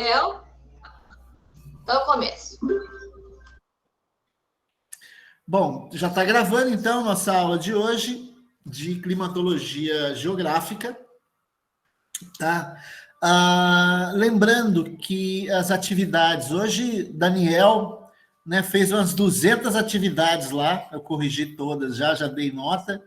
Então, eu começo. Bom, já está gravando, então, nossa aula de hoje de climatologia geográfica, tá? Lembrando que as atividades, hoje, Daniel, né, fez umas 200 atividades lá, eu corrigi todas já dei nota,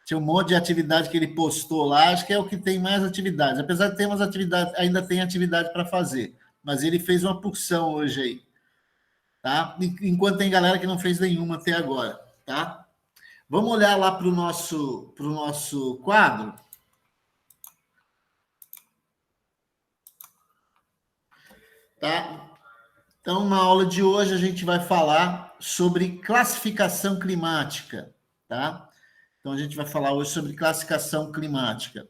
tinha um monte de atividade que ele postou lá, acho que é o que tem mais atividades, apesar de ter umas atividades, ainda tem atividade para fazer, mas ele fez uma porção hoje aí, tá? Enquanto tem galera que não fez nenhuma até agora, tá? Vamos olhar lá para o nosso quadro? Tá? Então, na aula de hoje, a gente vai falar sobre classificação climática. Tá? Então, a gente vai falar hoje sobre classificação climática.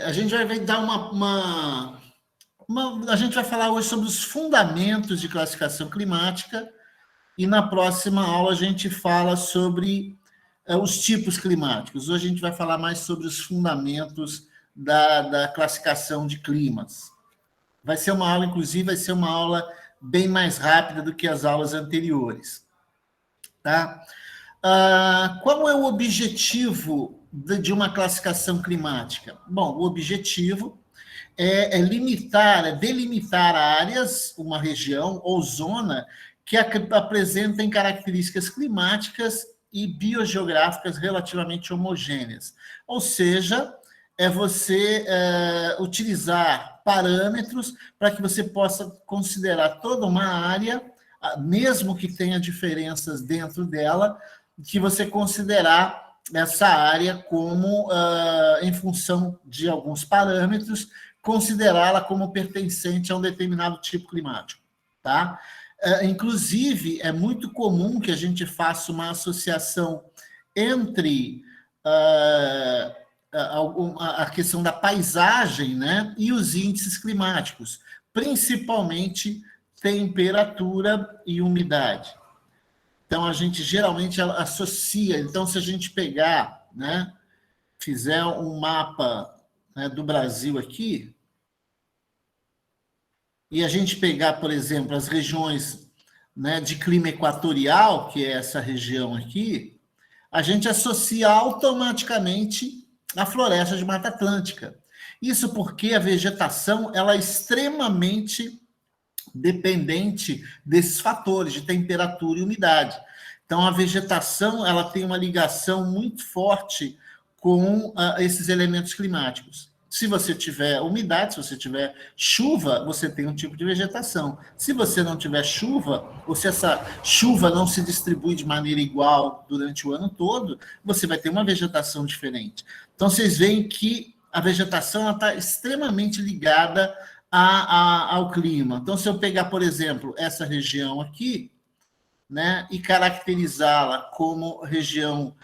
A gente vai dar a gente vai falar hoje sobre os fundamentos de classificação climática e na próxima aula a gente fala sobre os tipos climáticos. Hoje a gente vai falar mais sobre os fundamentos da classificação de climas. Vai ser uma aula, inclusive, vai ser uma aula bem mais rápida do que as aulas anteriores. Tá? Qual é o objetivo de uma classificação climática? Bom, o objetivo é delimitar áreas, uma região ou zona que apresentem características climáticas e biogeográficas relativamente homogêneas. Ou seja, é você utilizar parâmetros para que você possa considerar toda uma área, mesmo que tenha diferenças dentro dela, que você considerar essa área como, em função de alguns parâmetros, considerá-la como pertencente a um determinado tipo climático. Tá? Inclusive, é muito comum que a gente faça uma associação entre a questão da paisagem, né, e os índices climáticos, principalmente temperatura e umidade. Então, a gente geralmente associa. Então, se a gente pegar, né, fizer um mapa, né, do Brasil aqui, e a gente pegar, por exemplo, as regiões, né, de clima equatorial, que é essa região aqui, a gente associa automaticamente a floresta de Mata Atlântica. Isso porque a vegetação ela é extremamente dependente desses fatores de temperatura e umidade. Então, a vegetação ela tem uma ligação muito forte com esses elementos climáticos. Se você tiver umidade, se você tiver chuva, você tem um tipo de vegetação. Se você não tiver chuva, ou se essa chuva não se distribui de maneira igual durante o ano todo, você vai ter uma vegetação diferente. Então, vocês veem que a vegetação está extremamente ligada ao clima. Então, se eu pegar, por exemplo, essa região aqui, né, e caracterizá-la como região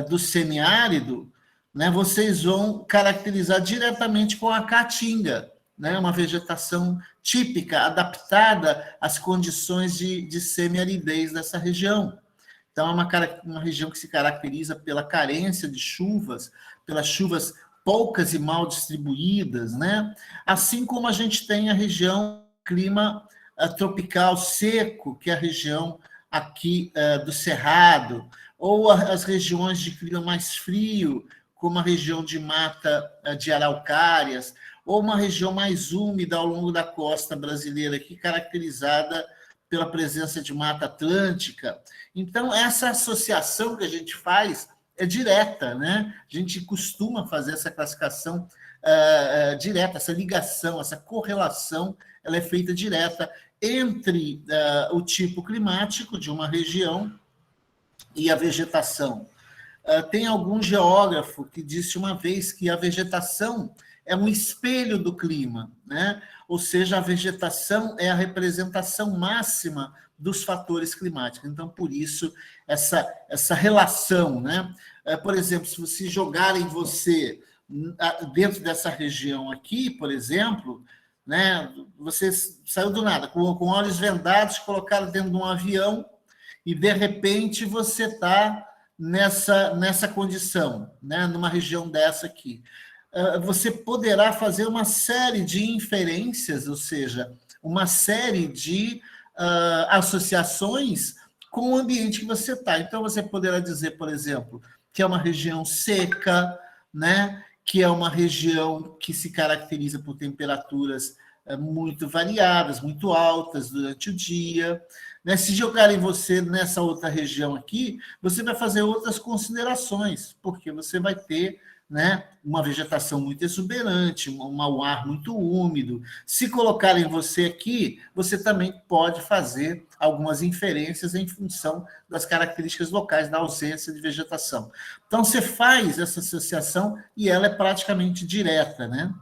do semiárido, né, vocês vão caracterizar diretamente com a caatinga, né, uma vegetação típica, adaptada às condições de semiaridez dessa região. Então, é uma região que se caracteriza pela carência de chuvas, pelas chuvas poucas e mal distribuídas, né? Assim como a gente tem a região clima tropical seco, que é a região aqui do Cerrado, ou as regiões de clima mais frio, como a região de mata de araucárias, ou uma região mais úmida ao longo da costa brasileira, aqui caracterizada pela presença de mata atlântica. Então, essa associação que a gente faz é direta, né? A gente costuma fazer essa classificação direta, essa ligação, essa correlação, ela é feita direta entre o tipo climático de uma região e a vegetação. Tem algum geógrafo que disse uma vez que a vegetação é um espelho do clima, né? Ou seja, a vegetação é a representação máxima dos fatores climáticos. Então, por isso, essa relação, né? Por exemplo, se você jogarem você dentro dessa região aqui, por exemplo, né? Você saiu do nada, com olhos vendados, colocaram dentro de um avião e, de repente, você está nessa condição, né? Numa região dessa aqui. você poderá fazer uma série de inferências, ou seja, uma série de associações com o ambiente que você está. Então, você poderá dizer, por exemplo, que é uma região seca, né? Que é uma região que se caracteriza por temperaturas muito variadas, muito altas durante o dia. Né? Se jogarem você nessa outra região aqui, você vai fazer outras considerações, porque você vai ter, né, uma vegetação muito exuberante, um ar muito úmido. Se colocarem você aqui, você também pode fazer algumas inferências em função das características locais da ausência de vegetação. Então, você faz essa associação e ela é praticamente direta, né?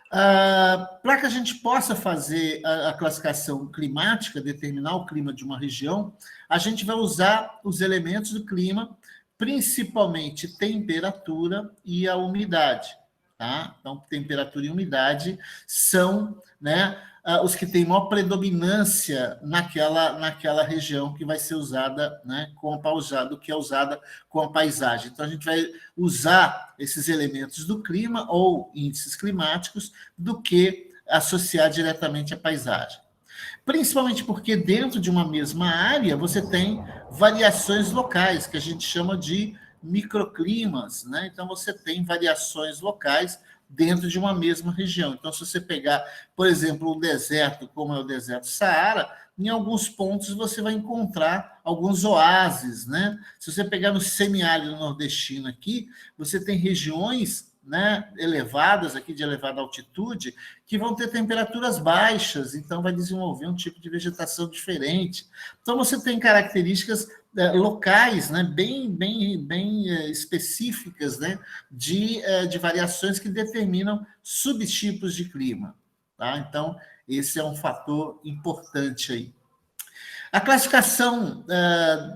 Para que a gente possa fazer a classificação climática, determinar o clima de uma região, a gente vai usar os elementos do clima, principalmente temperatura e a umidade. Tá? Então, temperatura e umidade são, né, os que têm maior predominância naquela região que vai ser usada, né, que é usada com a paisagem. Então, a gente vai usar esses elementos do clima ou índices climáticos do que associar diretamente à paisagem. Principalmente porque dentro de uma mesma área você tem variações locais, que a gente chama de microclimas, né? Então você tem variações locais dentro de uma mesma região. Então, se você pegar, por exemplo, o deserto, como é o deserto Saara, em alguns pontos você vai encontrar alguns oásis, né? Se você pegar no semiárido nordestino aqui, você tem regiões, né, elevadas aqui, de elevada altitude, que vão ter temperaturas baixas, então vai desenvolver um tipo de vegetação diferente. Então, você tem características locais, né, bem específicas, né, de variações que determinam subtipos de clima. Tá? Então, esse é um fator importante aí. A classificação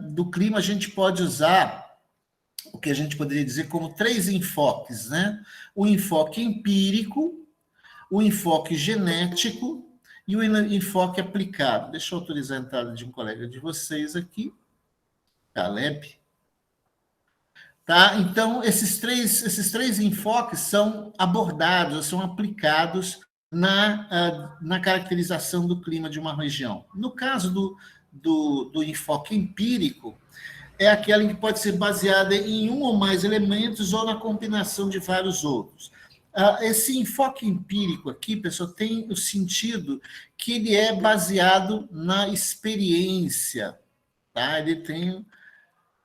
do clima a gente pode usar o que a gente poderia dizer como 3 enfoques, né? O enfoque empírico, o enfoque genético e o enfoque aplicado. Deixa eu autorizar a entrada de um colega de vocês aqui, Caleb. Tá? Então, esses três enfoques são abordados, são aplicados na caracterização do clima de uma região. No caso do enfoque empírico, é aquela que pode ser baseada em um ou mais elementos ou na combinação de vários outros. Esse enfoque empírico aqui, pessoal, tem o sentido que ele é baseado na experiência, tá? Ele tem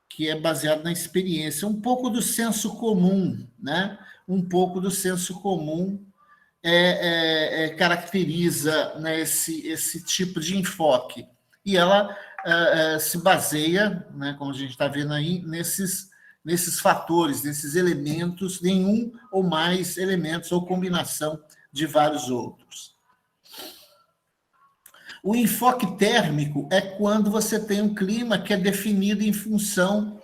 que é baseado na experiência, um pouco do senso comum, né? Um pouco do senso comum caracteriza, né, esse tipo de enfoque. E ela se baseia, né, como a gente está vendo aí, nesses fatores, nesses elementos, nenhum ou mais elementos ou combinação de vários outros. O enfoque térmico é quando você tem um clima que é definido em função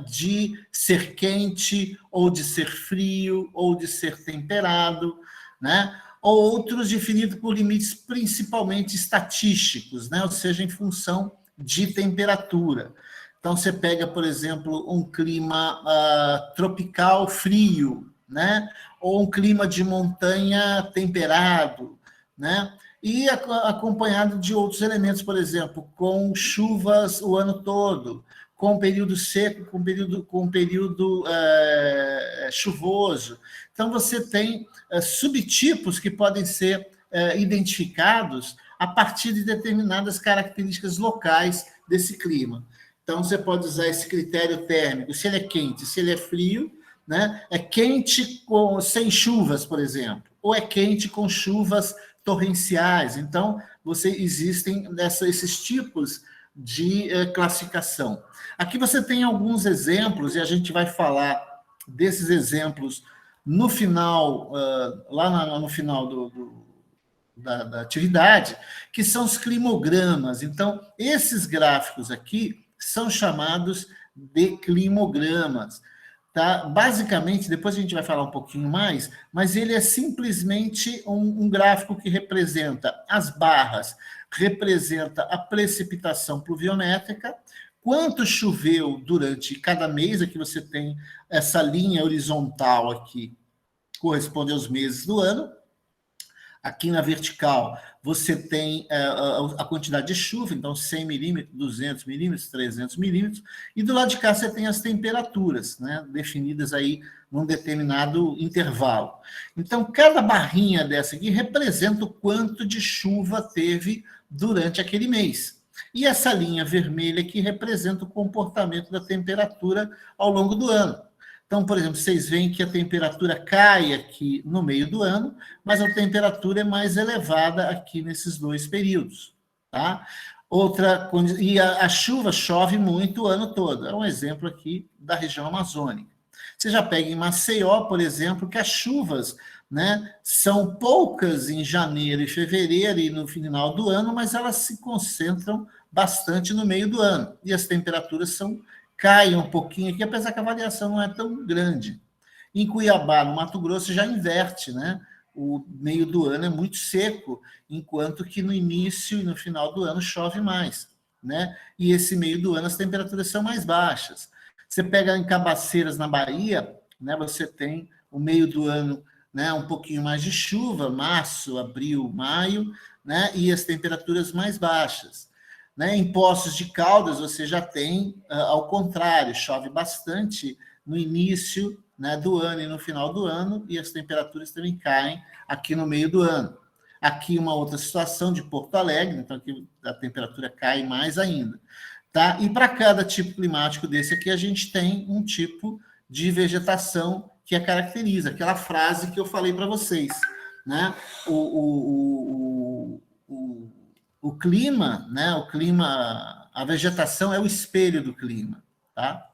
de ser quente, ou de ser frio, ou de ser temperado, né? Ou outros definidos por limites principalmente estatísticos, né? Ou seja, em função de temperatura. Então, você pega, por exemplo, um clima tropical frio, né? Ou um clima de montanha temperado, né? E acompanhado de outros elementos, por exemplo, com chuvas o ano todo, com período seco, com período chuvoso. Então, você tem subtipos que podem ser identificados a partir de determinadas características locais desse clima. Então, você pode usar esse critério térmico, se ele é quente, se ele é frio, né? É quente sem chuvas, por exemplo, ou é quente com chuvas torrenciais. Então, existem esses tipos de classificação. Aqui você tem alguns exemplos, e a gente vai falar desses exemplos no final, lá no final da atividade, que são os climogramas. Então, esses gráficos aqui são chamados de climogramas. Tá? Basicamente, depois a gente vai falar um pouquinho mais, mas ele é simplesmente um gráfico que representa as barras, representa a precipitação pluviométrica, quanto choveu durante cada mês. Aqui você tem essa linha horizontal aqui, corresponde aos meses do ano. Aqui na vertical, você tem a quantidade de chuva, então 100 milímetros, 200 milímetros, 300 milímetros, e do lado de cá você tem as temperaturas, né, definidas aí num determinado intervalo. Então, cada barrinha dessa aqui representa o quanto de chuva teve durante aquele mês. E essa linha vermelha aqui representa o comportamento da temperatura ao longo do ano. Então, por exemplo, vocês veem que a temperatura cai aqui no meio do ano, mas a temperatura é mais elevada aqui nesses dois períodos, tá? E a chuva chove muito o ano todo. É um exemplo aqui da região amazônica. Você já pega em Maceió, por exemplo, que as chuvas, né, são poucas em janeiro e fevereiro e no final do ano, mas elas se concentram bastante no meio do ano. E as temperaturas caem um pouquinho aqui, apesar que a variação não é tão grande. Em Cuiabá, no Mato Grosso, já inverte, né? O meio do ano é muito seco, enquanto que no início e no final do ano chove mais, né? E esse meio do ano as temperaturas são mais baixas. Você pega em Cabaceiras, na Bahia, né? Você tem o meio do ano, né? Um pouquinho mais de chuva, março, abril, maio, né? E as temperaturas mais baixas. Né? Em Poços de Caldas, você já tem, ao contrário, chove bastante no início, né, do ano e no final do ano, e as temperaturas também caem aqui no meio do ano. Aqui uma outra situação de Porto Alegre, então aqui a temperatura cai mais ainda. Tá? E para cada tipo climático desse aqui, a gente tem um tipo de vegetação que a caracteriza, aquela frase que eu falei para vocês. Né? O clima, né? A vegetação é o espelho do clima, tá?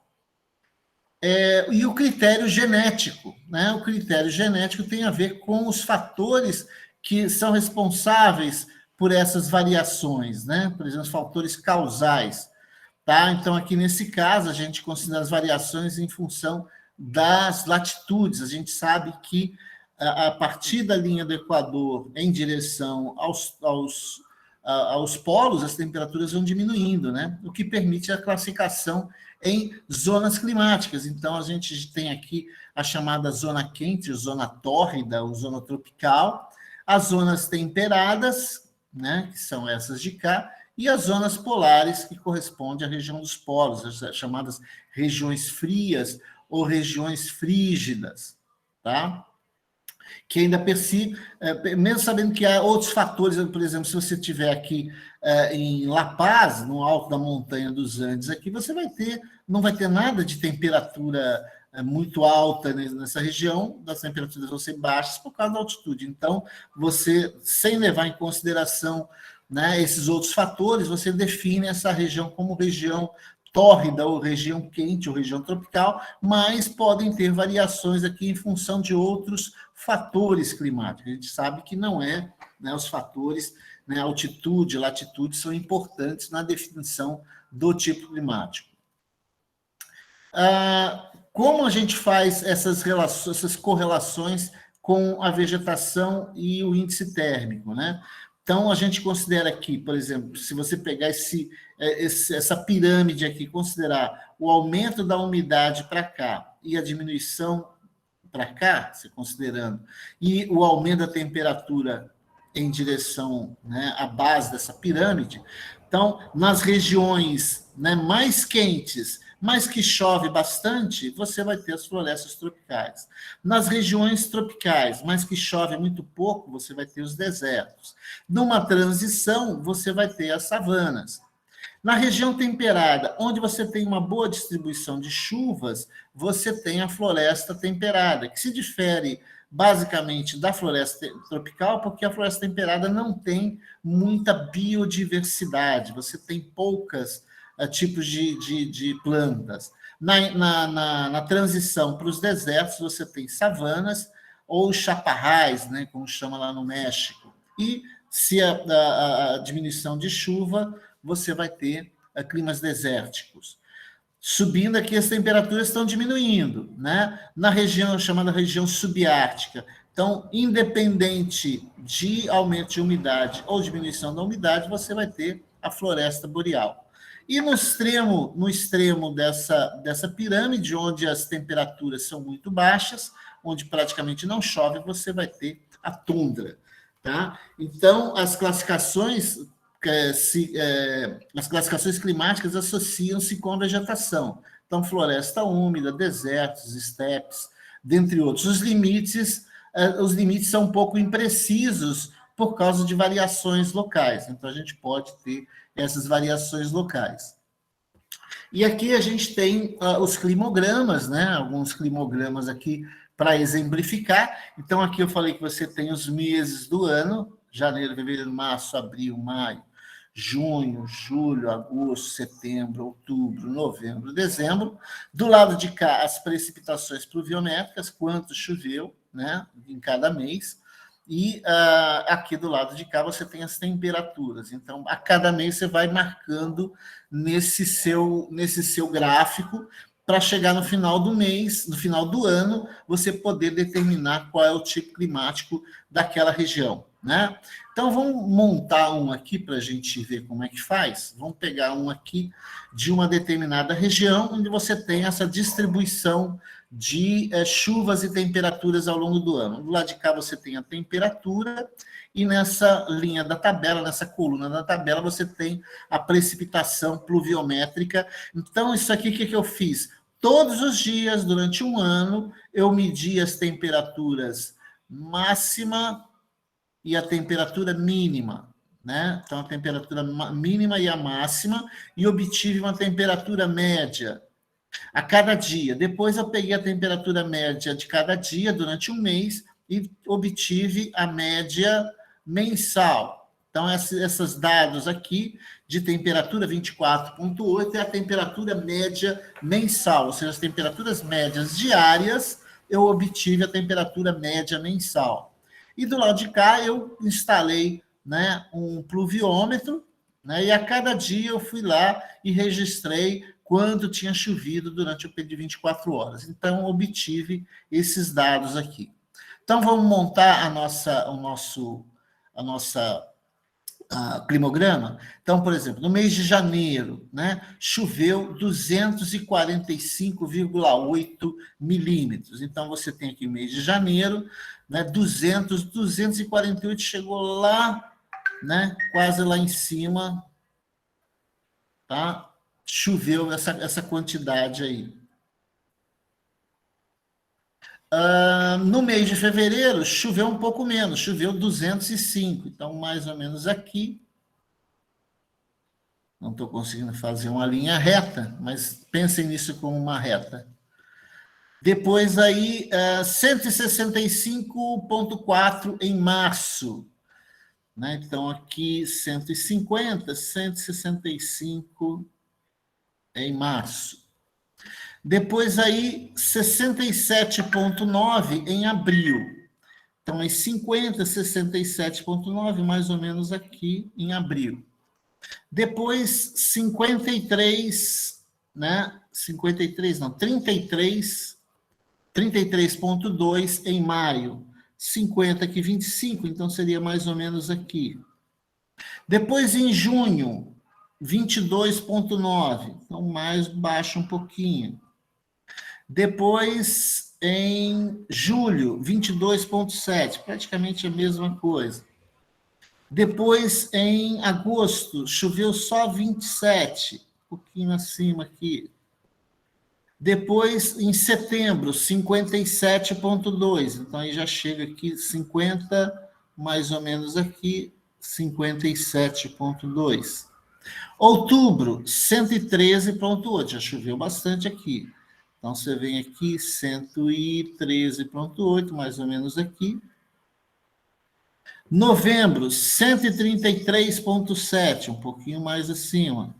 E o critério genético, né? O critério genético tem a ver com os fatores que são responsáveis por essas variações, né? Por exemplo, os fatores causais, tá? Então, aqui nesse caso, a gente considera as variações em função das latitudes. A gente sabe que a partir da linha do Equador em direção aos polos, as temperaturas vão diminuindo, né? O que permite a classificação em zonas climáticas. Então, a gente tem aqui a chamada zona quente, zona tórrida, ou zona tropical, as zonas temperadas, né, que são essas de cá, e as zonas polares, que correspondem à região dos polos, as chamadas regiões frias ou regiões frígidas, tá? Que ainda mesmo sabendo que há outros fatores, por exemplo, se você estiver aqui em La Paz, no alto da montanha dos Andes, aqui não vai ter nada de temperatura muito alta nessa região, as temperaturas vão ser baixas por causa da altitude. Então, você, sem levar em consideração, né, esses outros fatores, você define essa região como região tórrida, ou região quente, ou região tropical, mas podem ter variações aqui em função de outros fatores climáticos. A gente sabe que não é, né, os fatores, né, altitude, latitude, são importantes na definição do tipo climático. Como a gente faz essas correlações com a vegetação e o índice térmico, né? Então, a gente considera aqui, por exemplo, se você pegar essa pirâmide aqui, considerar o aumento da umidade para cá e a diminuição para cá, se considerando, e o aumento da temperatura em direção, né, à base dessa pirâmide. Então, nas regiões, né, mais quentes, mas que chove bastante, você vai ter as florestas tropicais. Nas regiões tropicais, mas que chove muito pouco, você vai ter os desertos. Numa transição, você vai ter as savanas. Na região temperada, onde você tem uma boa distribuição de chuvas, você tem a floresta temperada, que se difere basicamente da floresta tropical, porque a floresta temperada não tem muita biodiversidade, você tem poucos tipos de plantas. Na transição para os desertos, você tem savanas ou chaparrais, né, como chama lá no México. E se a diminuição de chuva, você vai ter climas desérticos. Subindo aqui, as temperaturas estão diminuindo, né? Na região chamada região subártica. Então, independente de aumento de umidade ou diminuição da umidade, você vai ter a floresta boreal. E no extremo dessa pirâmide, onde as temperaturas são muito baixas, onde praticamente não chove, você vai ter a tundra. Tá? Então, as classificações climáticas associam-se com a vegetação. Então, floresta úmida, desertos, estepes, dentre outros. Os limites são um pouco imprecisos por causa de variações locais. Então, a gente pode ter essas variações locais. E aqui a gente tem os climogramas, né? Alguns climogramas aqui para exemplificar. Então, aqui eu falei que você tem os meses do ano: janeiro, fevereiro, março, abril, maio, junho, julho, agosto, setembro, outubro, novembro, dezembro. Do lado de cá, as precipitações pluviométricas, quanto choveu, né, em cada mês. E aqui do lado de cá você tem as temperaturas. Então, a cada mês você vai marcando nesse seu gráfico, para chegar no final do mês, no final do ano, você poder determinar qual é o tipo climático daquela região, né? Então, vamos montar um aqui para a gente ver como é que faz. Vamos pegar um aqui de uma determinada região, onde você tem essa distribuição de chuvas e temperaturas ao longo do ano. Do lado de cá você tem a temperatura, e nessa linha da tabela, nessa coluna da tabela, você tem a precipitação pluviométrica. Então, isso aqui, o que eu fiz? Todos os dias, durante um ano, eu medi as temperaturas máxima e a temperatura mínima, né? Então, a temperatura mínima e a máxima, e obtive uma temperatura média a cada dia. Depois eu peguei a temperatura média de cada dia durante um mês e obtive a média mensal. Então, esses dados aqui de temperatura 24,8 é a temperatura média mensal, ou seja, as temperaturas médias diárias, eu obtive a temperatura média mensal. E do lado de cá eu instalei, né, um pluviômetro, né, e a cada dia eu fui lá e registrei quanto tinha chovido durante o período de 24 horas. Então, obtive esses dados aqui. Então, vamos montar o nosso climograma. Então, por exemplo, no mês de janeiro, né, choveu 245,8 milímetros. Então, você tem aqui o mês de janeiro, né, 248, chegou lá, né, quase lá em cima, tá? Choveu essa quantidade aí. No mês de fevereiro, choveu um pouco menos, choveu 205. Então, mais ou menos aqui. Não estou conseguindo fazer uma linha reta, mas pensem nisso como uma reta. Depois aí, 165,4 em março. Né? Então, aqui 150, 165 em março. Depois aí 67,9 em abril. Então, é 50, 67,9, mais ou menos aqui em abril. Depois 53, né? 53 não, 33,2 em maio. 50 aqui, 25, então seria mais ou menos aqui. Depois em junho, 22,9, então mais baixo um pouquinho. Depois, em julho, 22,7, praticamente a mesma coisa. Depois, em agosto, choveu só 27, um pouquinho acima aqui. Depois, em setembro, 57,2, então aí já chega aqui 50, mais ou menos aqui, 57,2. Outubro, 113,8, já choveu bastante aqui. Então, você vem aqui, 113,8, mais ou menos aqui. Novembro, 133,7, um pouquinho mais acima.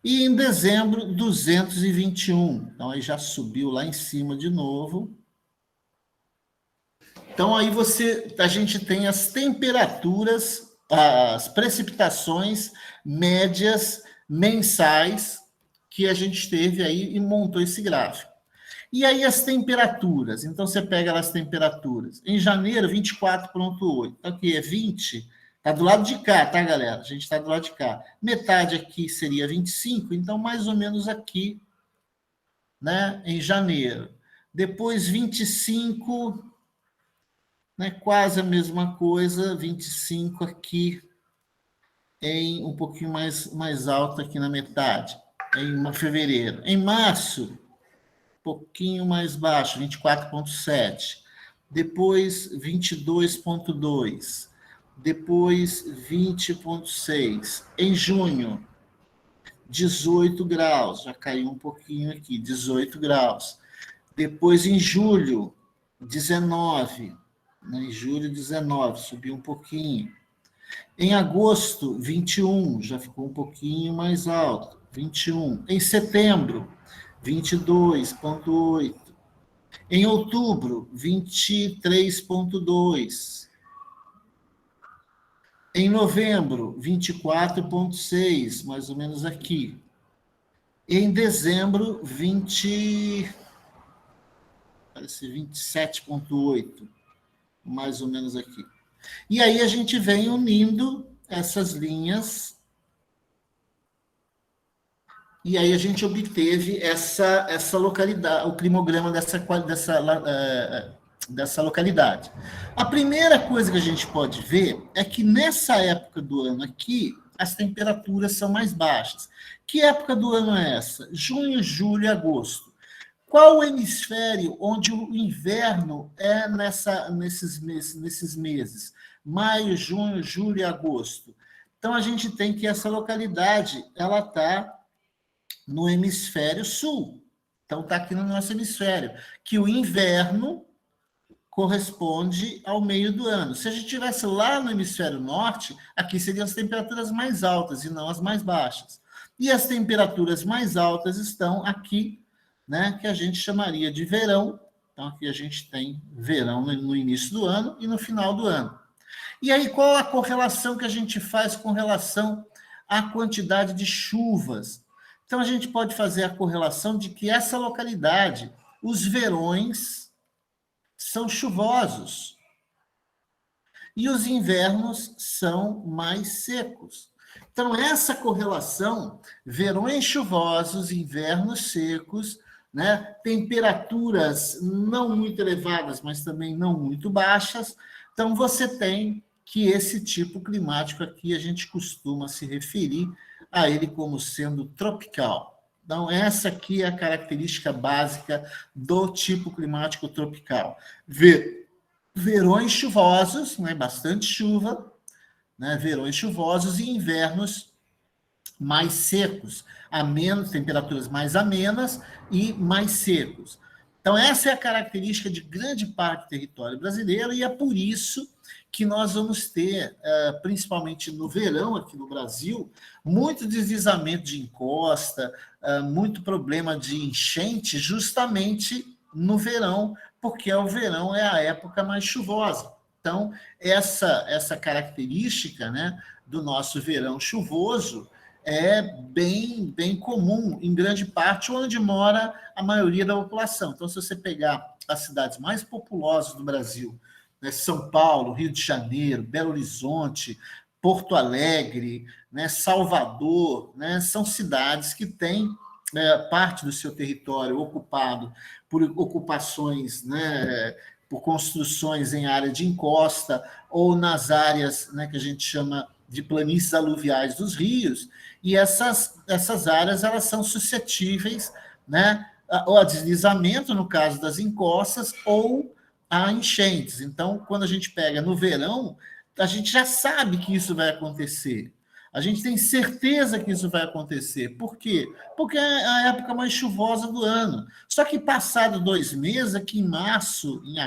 E em dezembro, 221. Então, aí já subiu lá em cima de novo. Então, aí a gente tem as temperaturas, as precipitações médias mensais que a gente teve aí e montou esse gráfico. E aí as temperaturas. Então, você pega as temperaturas. Em janeiro, 24,8. Então, aqui é 20. Está do lado de cá, tá, galera? A gente está do lado de cá. Metade aqui seria 25, então mais ou menos aqui, né, em janeiro. Depois 25, né, quase a mesma coisa, 25 aqui, em um pouquinho mais alto aqui na metade, em fevereiro. Em março, um pouquinho mais baixo, 24,7. Depois 22,2. Depois 20,6. Em junho, 18 graus, já caiu um pouquinho aqui, 18 graus. Depois em julho, 19. Em julho, 19, subiu um pouquinho. Em agosto, 21, já ficou um pouquinho mais alto, 21. Em setembro, 22,8. Em outubro, 23,2. Em novembro, 24,6, mais ou menos aqui. Em dezembro, 27,8, mais ou menos aqui. E aí a gente vem unindo essas linhas, e aí a gente obteve essa localidade, o climograma dessa localidade. A primeira coisa que a gente pode ver é que nessa época do ano aqui, as temperaturas são mais baixas. Que época do ano é essa? Junho, julho e agosto. Qual o hemisfério onde o inverno é nesses meses? Maio, junho, julho e agosto. Então, a gente tem que essa localidade, ela está no hemisfério sul. Então, está aqui no nosso hemisfério, que o inverno corresponde ao meio do ano. Se a gente estivesse lá no hemisfério norte, aqui seriam as temperaturas mais altas e não as mais baixas. E as temperaturas mais altas estão aqui, né, que a gente chamaria de verão. Então, aqui a gente tem verão no início do ano e no final do ano. E aí, qual a correlação que a gente faz com relação à quantidade de chuvas? Então, a gente pode fazer a correlação de que essa localidade, os verões são chuvosos e os invernos são mais secos. Então, essa correlação, verões chuvosos, invernos secos, né, temperaturas não muito elevadas, mas também não muito baixas. Então, você tem que esse tipo climático aqui, a gente costuma se referir a ele como sendo tropical. Então, essa aqui é a característica básica do tipo climático tropical. Verões chuvosos, né, bastante chuva, né, verões chuvosos e invernos mais secos, temperaturas mais amenas e mais secos. Então, essa é a característica de grande parte do território brasileiro e é por isso que nós vamos ter, principalmente no verão aqui no Brasil, muito deslizamento de encosta, muito problema de enchente justamente no verão, porque o verão é a época mais chuvosa. Então, essa característica, né, do nosso verão chuvoso é bem comum em grande parte onde mora a maioria da população. Então, se você pegar as cidades mais populosas do Brasil, né, São Paulo, Rio de Janeiro, Belo Horizonte, Porto Alegre, né, Salvador, né, são cidades que têm parte do seu território ocupado por ocupações, né, por construções em área de encosta ou nas áreas, né, que a gente chama de planícies aluviais dos rios, e essas áreas elas são suscetíveis, né, ao deslizamento, no caso das encostas, ou a enchentes. Então, quando a gente pega no verão, a gente já sabe que isso vai acontecer. A gente tem certeza que isso vai acontecer. Por quê? Porque é a época mais chuvosa do ano. Só que passado 2 meses, aqui em março, em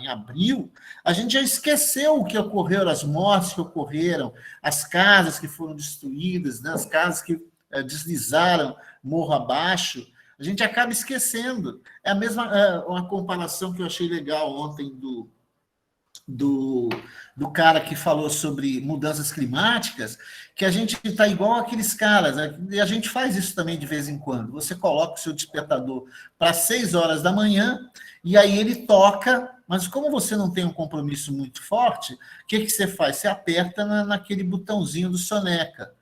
abril, a gente já esqueceu o que ocorreu, as mortes que ocorreram, as casas que foram destruídas, né? As casas que deslizaram morro abaixo. A gente acaba esquecendo. É a mesma uma comparação que eu achei legal ontem do cara que falou sobre mudanças climáticas, que a gente está igual aqueles caras, né? E a gente faz isso também de vez em quando. Você coloca o seu despertador para 6 horas da manhã, e aí ele toca Mas como você não tem um compromisso muito forte, o que você faz? Você aperta naquele botãozinho do soneca.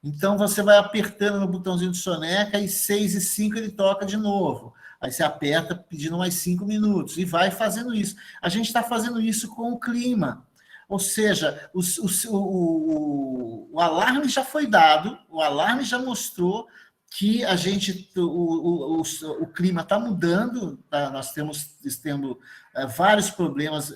Então, você vai apertando no botãozinho do soneca e 6:05 ele toca de novo. Aí você aperta pedindo mais 5 minutos e vai fazendo isso. A gente está fazendo isso com o clima. Ou seja, o alarme já foi dado, o alarme já mostrou que o clima está mudando, tá? Nós temos vários problemas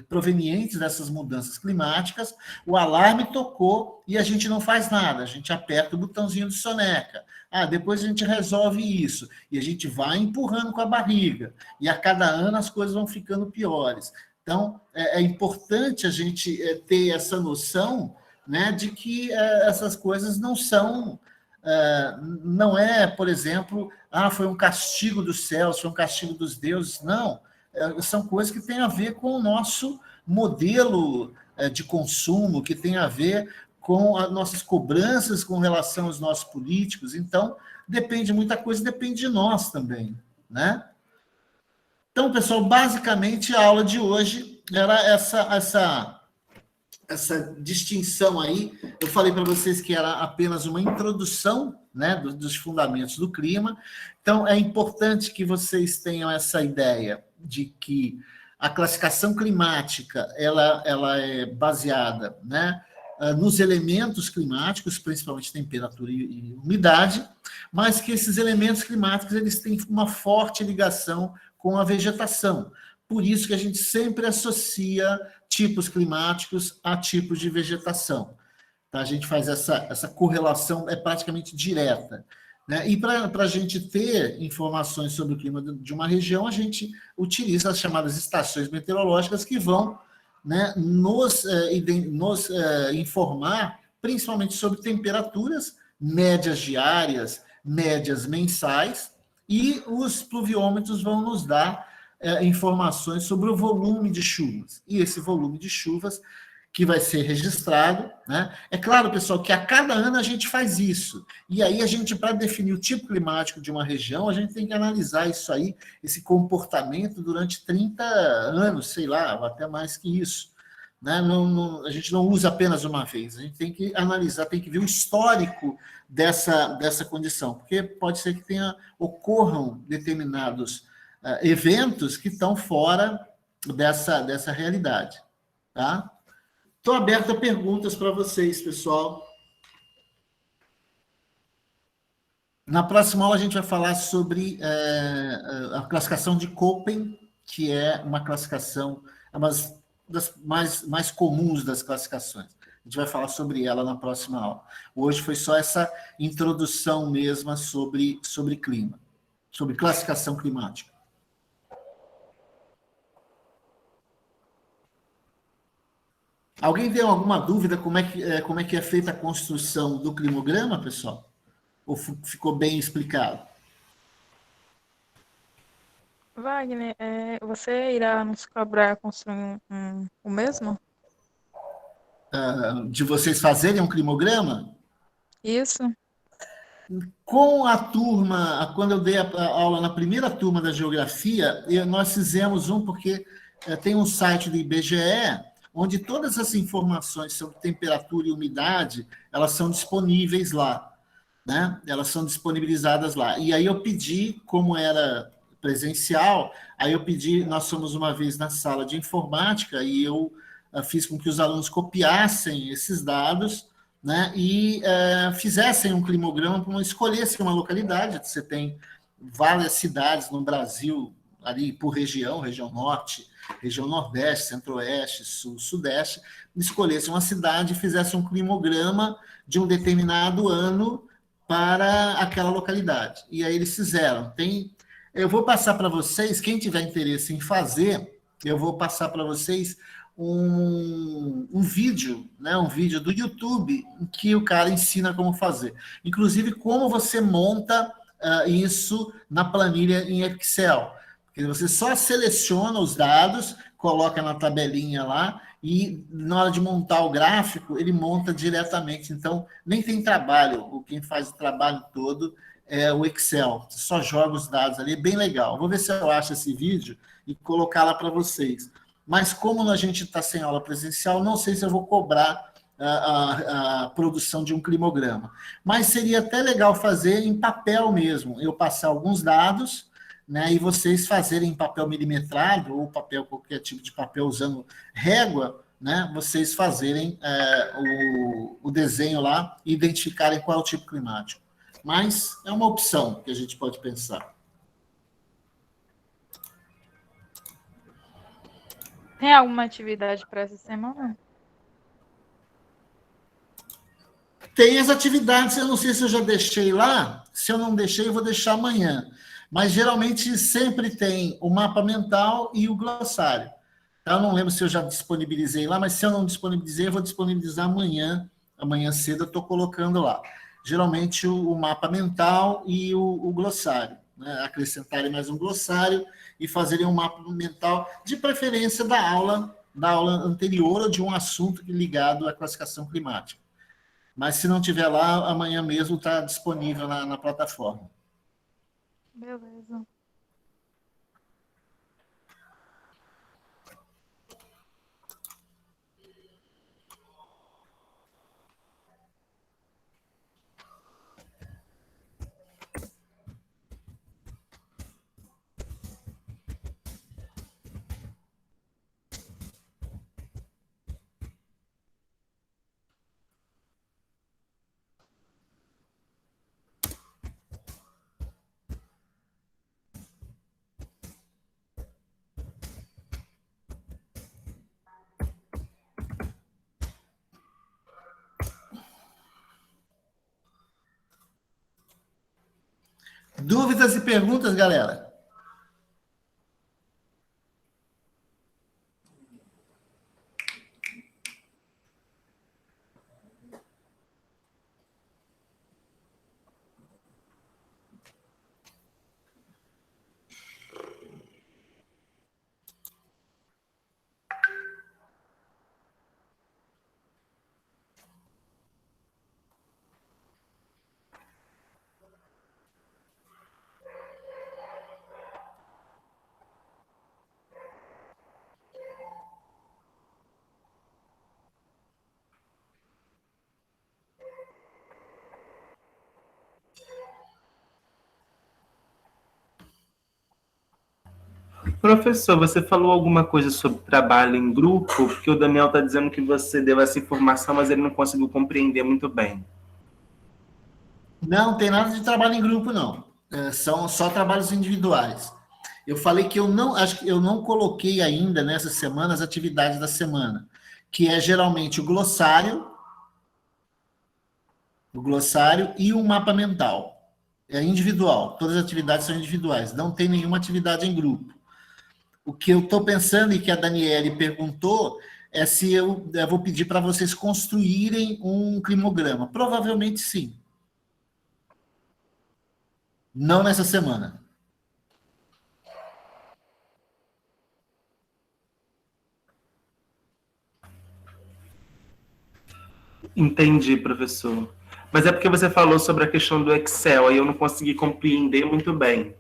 provenientes dessas mudanças climáticas, o alarme tocou e a gente não faz nada, a gente aperta o botãozinho de soneca. Depois a gente resolve isso, e a gente vai empurrando com a barriga, e a cada ano as coisas vão ficando piores. Então, é importante a gente ter essa noção, né, de que essas coisas não são... não é, por exemplo, foi um castigo dos céus, foi um castigo dos deuses. Não, são coisas que têm a ver com o nosso modelo de consumo, que tem a ver com as nossas cobranças com relação aos nossos políticos. Então, muita coisa depende de nós também, né? Então, pessoal, basicamente a aula de hoje era essa distinção aí. Eu falei para vocês que era apenas uma introdução, né, dos fundamentos do clima. Então, é importante que vocês tenham essa ideia de que a classificação climática ela é baseada, né, nos elementos climáticos, principalmente temperatura e umidade, mas que esses elementos climáticos eles têm uma forte ligação com a vegetação. Por isso que a gente sempre associa tipos climáticos a tipos de vegetação. Tá? A gente faz essa correlação, é praticamente direta. Né? E para a gente ter informações sobre o clima de uma região, a gente utiliza as chamadas estações meteorológicas que vão, né, nos informar principalmente sobre temperaturas médias diárias, médias mensais, e os pluviômetros vão nos dar informações sobre o volume de chuvas. E esse volume de chuvas que vai ser registrado, né? É claro, pessoal, que a cada ano a gente faz isso. E aí a gente, para definir o tipo climático de uma região, a gente tem que analisar isso aí, esse comportamento durante 30 anos, sei lá, ou até mais que isso. Né? A gente não usa apenas uma vez, a gente tem que analisar, tem que ver o histórico dessa condição, porque pode ser que ocorram determinados eventos que estão fora dessa realidade. Tá? Estou aberto a perguntas para vocês, pessoal. Na próxima aula a gente vai falar sobre a classificação de Köppen, que é uma classificação, uma das mais comuns das classificações. A gente vai falar sobre ela na próxima aula. Hoje foi só essa introdução mesma sobre clima, sobre classificação climática. Alguém tem alguma dúvida como é que é feita a construção do climograma, pessoal? Ou ficou bem explicado? Wagner, você irá nos cobrar construir o mesmo? De vocês fazerem um climograma? Isso. Com a turma, quando eu dei a aula na primeira turma da geografia, nós fizemos porque tem um site do IBGE, onde todas as informações sobre temperatura e umidade, elas são disponíveis lá, né? Elas são disponibilizadas lá. E aí eu pedi, como era presencial, nós fomos uma vez na sala de informática e eu fiz com que os alunos copiassem esses dados, né, e fizessem um climograma, escolhessem uma localidade. Você tem várias cidades no Brasil, ali por região norte, região nordeste, centro-oeste, sul, sudeste, escolhessem uma cidade e fizessem um climograma de um determinado ano para aquela localidade. E aí eles fizeram. Eu vou passar para vocês, quem tiver interesse em fazer, eu vou passar para vocês um vídeo, né, um vídeo do YouTube em que o cara ensina como fazer. Inclusive, como você monta isso na planilha em Excel. Porque você só seleciona os dados, coloca na tabelinha lá, e na hora de montar o gráfico, ele monta diretamente. Então, nem tem trabalho. Quem faz o trabalho todo é o Excel. Você só joga os dados ali, é bem legal. Vou ver se eu acho esse vídeo e colocá-la para vocês. Mas como a gente está sem aula presencial, não sei se eu vou cobrar a produção de um climograma. Mas seria até legal fazer em papel mesmo, eu passar alguns dados, né, e vocês fazerem em papel milimetrado, ou papel, qualquer tipo de papel usando régua, né, vocês fazerem o desenho lá e identificarem qual é o tipo climático. Mas é uma opção que a gente pode pensar. Tem alguma atividade para essa semana? Tem as atividades, eu não sei se eu já deixei lá, se eu não deixei, eu vou deixar amanhã. Mas geralmente sempre tem o mapa mental e o glossário. Eu não lembro se eu já disponibilizei lá, mas se eu não disponibilizei, eu vou disponibilizar amanhã. Amanhã cedo eu estou colocando lá. Geralmente o mapa mental e o glossário. Né? Acrescentarem mais um glossário e fazerem um mapa mental, de preferência da aula anterior ou de um assunto ligado à classificação climática. Mas se não tiver lá, amanhã mesmo está disponível na plataforma. Beleza. Dúvidas e perguntas, galera? Professor, você falou alguma coisa sobre trabalho em grupo? Porque o Daniel está dizendo que você deu essa informação, mas ele não conseguiu compreender muito bem. Não tem nada de trabalho em grupo, não. São só trabalhos individuais. Eu falei que acho que eu não coloquei ainda nessa semana as atividades da semana, que é geralmente o glossário e o mapa mental. É individual, todas as atividades são individuais, não tem nenhuma atividade em grupo. O que eu estou pensando e que a Daniele perguntou é se eu vou pedir para vocês construírem um climograma. Provavelmente sim. Não nessa semana. Entendi, professor. Mas é porque você falou sobre a questão do Excel, aí eu não consegui compreender muito bem.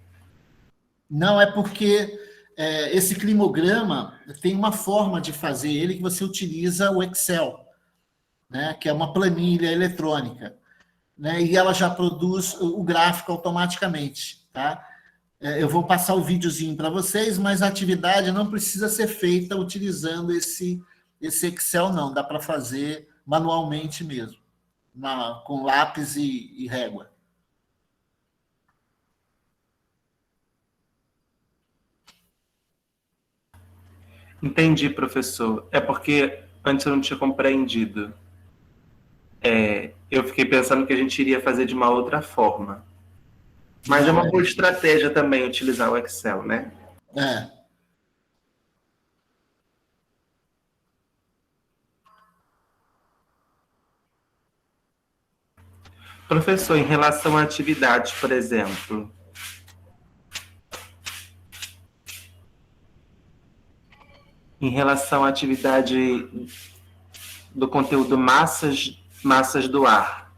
Não, é porque esse climograma tem uma forma de fazer ele que você utiliza o Excel, né, que é uma planilha eletrônica, né, e ela já produz o gráfico automaticamente. Tá? Eu vou passar o videozinho para vocês, mas a atividade não precisa ser feita utilizando esse Excel, não. Dá para fazer manualmente mesmo, com lápis e régua. Entendi, professor. É porque antes eu não tinha compreendido. Eu fiquei pensando que a gente iria fazer de uma outra forma. Mas é uma boa estratégia também utilizar o Excel, né? É. Professor, em relação à atividade, por exemplo, em relação à atividade do conteúdo massas do ar,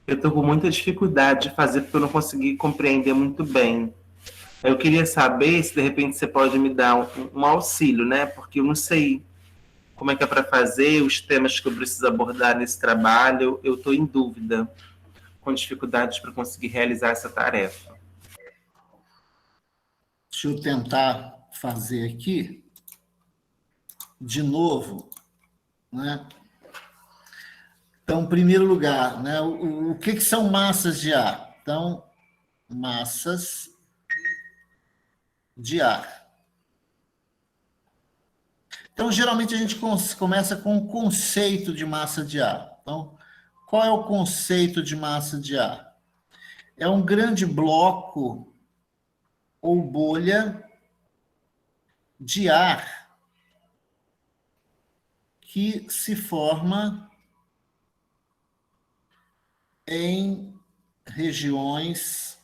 eu estou com muita dificuldade de fazer porque eu não consegui compreender muito bem. Eu queria saber se de repente você pode me dar um auxílio, né? Porque eu não sei como é que é para fazer, os temas que eu preciso abordar nesse trabalho, eu estou em dúvida, com dificuldades para conseguir realizar essa tarefa. Deixa eu tentar fazer aqui, de novo, né? Então, em primeiro lugar, né, o que são massas de ar? Então, massas de ar. Então, geralmente, a gente começa com o conceito de massa de ar. Então, qual é o conceito de massa de ar? É um grande bloco ou bolha de ar que se forma em regiões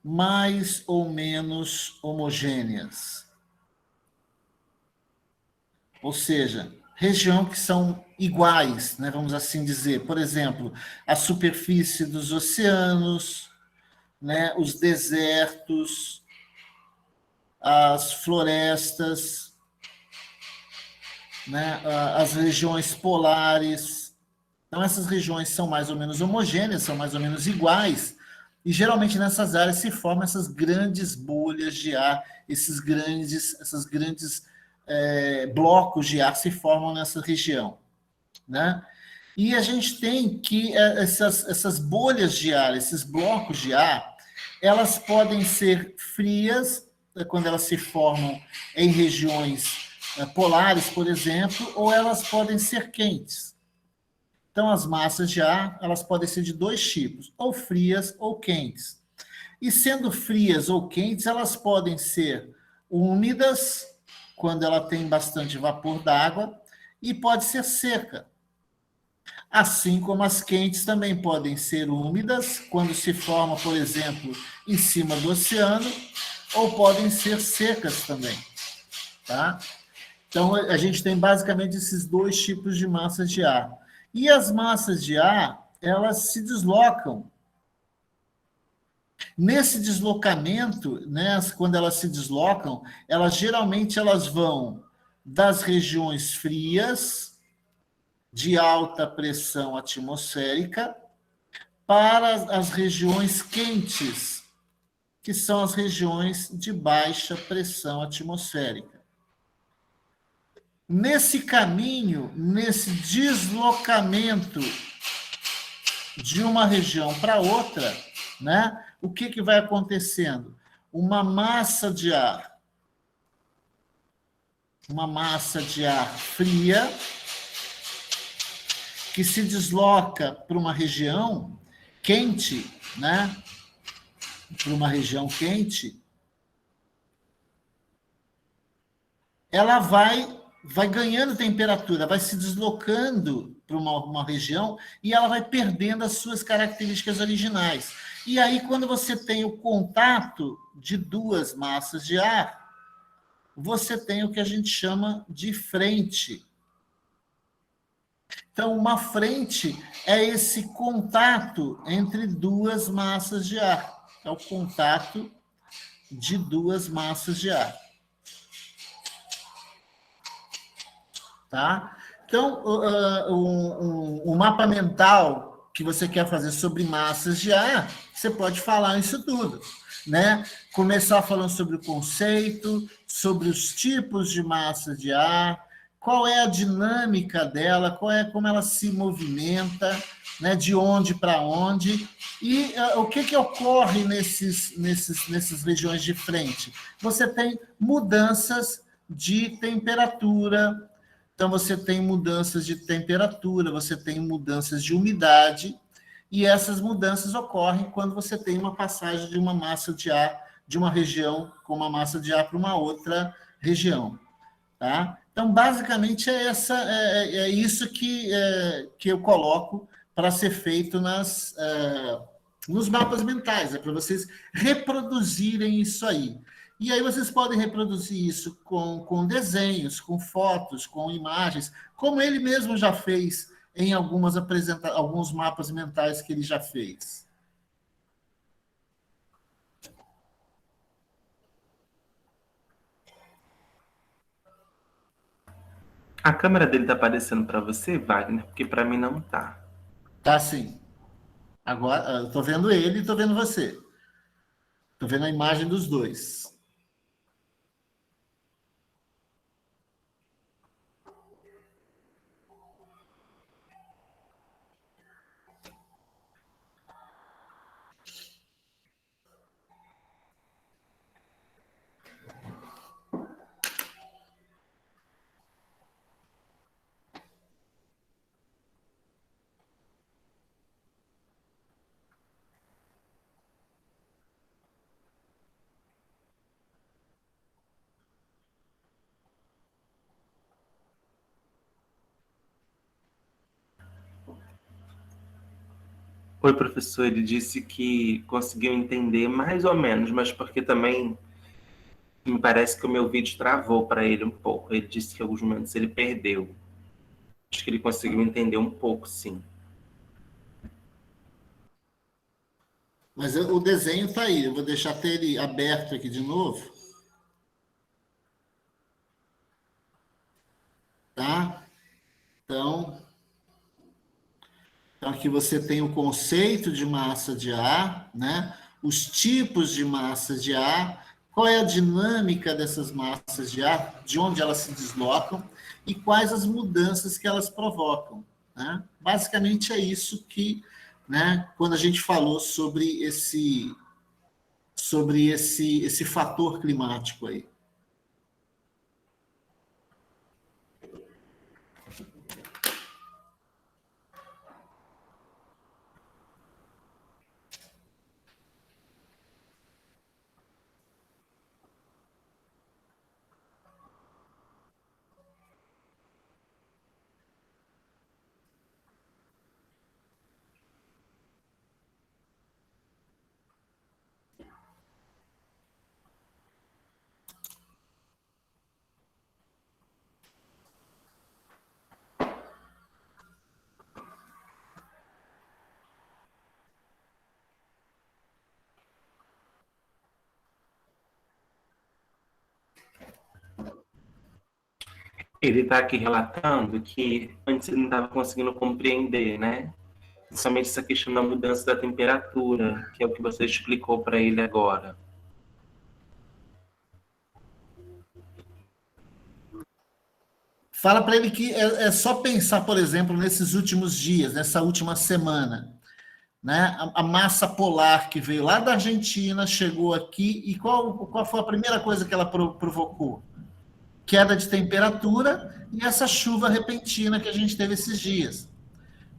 mais ou menos homogêneas. Ou seja, região que são iguais, né, vamos assim dizer. Por exemplo, a superfície dos oceanos, né, os desertos, as florestas, né, as regiões polares. Então, essas regiões são mais ou menos homogêneas, são mais ou menos iguais, e geralmente nessas áreas se formam essas grandes bolhas de ar, esses grandes blocos de ar se formam nessa região, né? E a gente tem que essas bolhas de ar, esses blocos de ar, elas podem ser frias, quando elas se formam em regiões polares, por exemplo, ou elas podem ser quentes. Então, as massas de ar, elas podem ser de dois tipos, ou frias ou quentes. E sendo frias ou quentes, elas podem ser úmidas, quando ela tem bastante vapor d'água, e pode ser seca. Assim como as quentes também podem ser úmidas, quando se forma, por exemplo, em cima do oceano, ou podem ser secas também. Tá? Então, a gente tem basicamente esses dois tipos de massas de ar. E as massas de ar, elas se deslocam. Nesse deslocamento, né, quando elas se deslocam, geralmente elas vão das regiões frias, de alta pressão atmosférica, para as regiões quentes, que são as regiões de baixa pressão atmosférica. Nesse caminho, nesse deslocamento de uma região para outra, né, o que vai acontecendo? Uma massa de ar fria, que se desloca para uma região quente, né, para uma região quente, ela vai ganhando temperatura, vai se deslocando para uma região e ela vai perdendo as suas características originais. E aí, quando você tem o contato de duas massas de ar, você tem o que a gente chama de frente. Então, uma frente é esse contato entre duas massas de ar. É o contato de duas massas de ar. Tá? Então, o mapa mental que você quer fazer sobre massas de ar, você pode falar isso tudo, né? Começar falando sobre o conceito, sobre os tipos de massa de ar, qual é a dinâmica dela, como ela se movimenta, né? De onde para onde, e o que ocorre nessas regiões de frente. Você tem mudanças de temperatura. Então, você tem mudanças de temperatura, você tem mudanças de umidade, e essas mudanças ocorrem quando você tem uma passagem de uma massa de ar, de uma região com uma massa de ar para uma outra região. Tá? Então, basicamente, é isso que eu coloco para ser feito nos mapas mentais, para vocês reproduzirem isso aí. E aí vocês podem reproduzir isso com desenhos, com fotos, com imagens, como ele mesmo já fez em alguns mapas mentais que ele já fez. A câmera dele tá aparecendo para você, Wagner? Porque para mim não tá. Tá sim. Agora, eu tô vendo ele e tô vendo você. Tô vendo a imagem dos dois. Oi, professor, ele disse que conseguiu entender mais ou menos, mas porque também me parece que o meu vídeo travou para ele um pouco. Ele disse que em alguns momentos ele perdeu. Acho que ele conseguiu entender um pouco, sim. Mas o desenho está aí. Eu vou deixar até ele aberto aqui de novo. Tá? Então, aqui você tem o conceito de massa de ar, né? Os tipos de massas de ar, qual é a dinâmica dessas massas de ar, de onde elas se deslocam e quais as mudanças que elas provocam, né? Basicamente é isso que, né, quando a gente falou sobre esse fator climático aí. Ele está aqui relatando que antes ele não estava conseguindo compreender, né? Principalmente essa questão da mudança da temperatura, que é o que você explicou para ele agora. Fala para ele que é só pensar, por exemplo, nesses últimos dias, nessa última semana, né? A massa polar que veio lá da Argentina, chegou aqui, e qual foi a primeira coisa que ela provocou? Queda de temperatura e essa chuva repentina que a gente teve esses dias.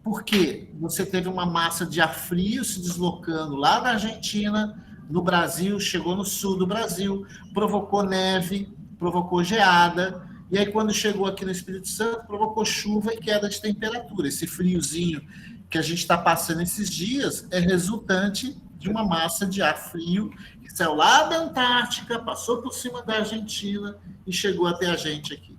Por quê? Você teve uma massa de ar frio se deslocando lá da Argentina, no Brasil, chegou no sul do Brasil, provocou neve, provocou geada, e aí quando chegou aqui no Espírito Santo, provocou chuva e queda de temperatura. Esse friozinho que a gente está passando esses dias é resultante de uma massa de ar frio que saiu lá da Antártica, passou por cima da Argentina e chegou até a gente aqui.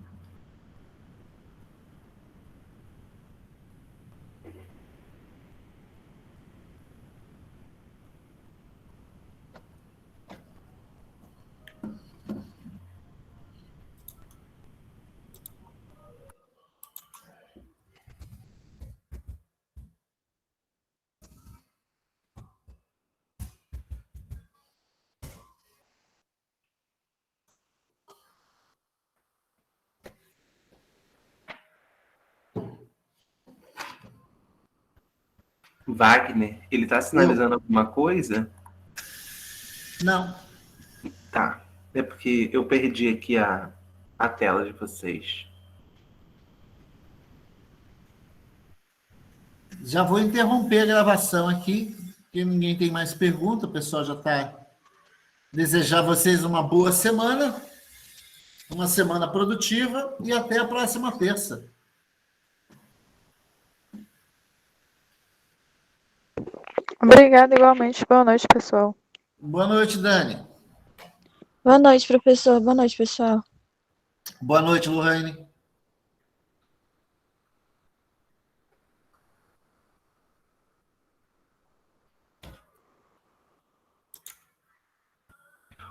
Wagner, ele está sinalizando alguma coisa? Não. Tá. É porque eu perdi aqui a tela de vocês. Já vou interromper a gravação aqui, porque ninguém tem mais pergunta, o pessoal já está... Desejar a vocês uma boa semana, uma semana produtiva e até a próxima terça. Obrigada igualmente. Boa noite, pessoal. Boa noite, Dani. Boa noite, professor. Boa noite, pessoal. Boa noite, Lohane.